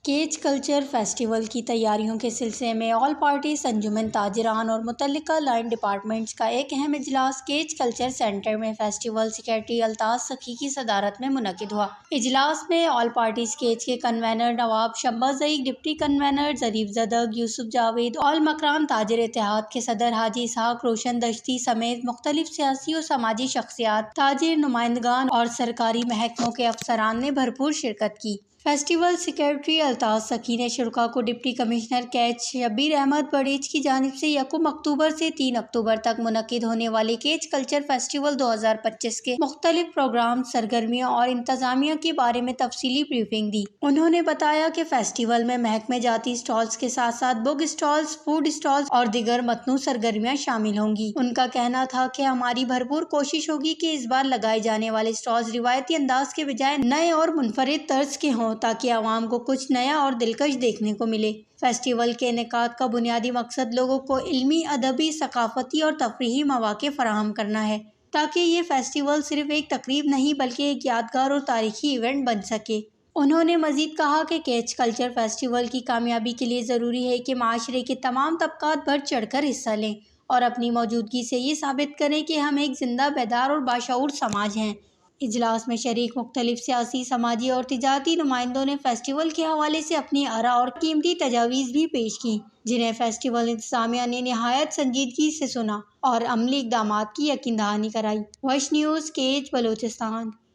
Catch culture festival کی تیاریوں کے سلسلے میں آل پارٹیز انجمن تاجران اور متعلقہ لائن ڈپارٹمنٹس کا ایک اہم اجلاس کیچ کلچر سینٹر میں فیسٹیول سیکریٹری الطاف سخی کی صدارت میں منعقد ہوا۔ اجلاس میں آل پارٹیز کیچ کے کنوینر نواب شمبا ضیق، ڈپٹی کنوینر ظریف زدک، یوسف جاوید، آل مکران تاجر اتحاد کے صدر حاجی اسحاق روشن دشتی سمیت مختلف سیاسی و سماجی شخصیات، تاجر نمائندگان اور سرکاری محکموں کے افسران نے بھرپور شرکت کی۔ فیسٹیول سیکریٹری الطاف سخی نے شرکاء کو ڈپٹی کمشنر کیچ شبیر احمد بڑیچ کی جانب سے یکم اکتوبر سے 3 اکتوبر تک منعقد ہونے والے کیچ کلچر فیسٹیول 2025 کے مختلف پروگرام، سرگرمیوں اور انتظامیہ کے بارے میں تفصیلی بریفنگ دی۔ انہوں نے بتایا کہ فیسٹیول میں محکمہ جاتی اسٹالز کے ساتھ ساتھ بک اسٹالز، فوڈ اسٹالز اور دیگر متنوع سرگرمیاں شامل ہوں گی۔ ان کا کہنا تھا کہ ہماری بھرپور کوشش ہوگی کہ اس بار لگائے جانے والے اسٹالز روایتی انداز کے بجائے نئے اور منفرد طرز کے ہوں تاکہ عوام کو کچھ نیا اور دلکش دیکھنے کو ملے۔ فیسٹیول کے انعقاد کا بنیادی مقصد لوگوں کو علمی، ادبی، ثقافتی اور تفریحی مواقع فراہم کرنا ہے تاکہ یہ فیسٹیول صرف ایک تقریب نہیں بلکہ ایک یادگار اور تاریخی ایونٹ بن سکے۔ انہوں نے مزید کہا کہ کیچ کلچر فیسٹیول کی کامیابی کے لیے ضروری ہے کہ معاشرے کے تمام طبقات بڑھ چڑھ کر حصہ لیں اور اپنی موجودگی سے یہ ثابت کریں کہ ہم ایک زندہ، بیدار اور باشعور سماج ہیں۔ اجلاس میں شریک مختلف سیاسی، سماجی اور تجارتی نمائندوں نے فیسٹیول کے حوالے سے اپنی آراء اور قیمتی تجاویز بھی پیش کیں، جنہیں فیسٹیول انتظامیہ نے نہایت سنجیدگی سے سنا اور عملی اقدامات کی یقین دہانی کرائی۔ وش نیوز، کیچ، بلوچستان۔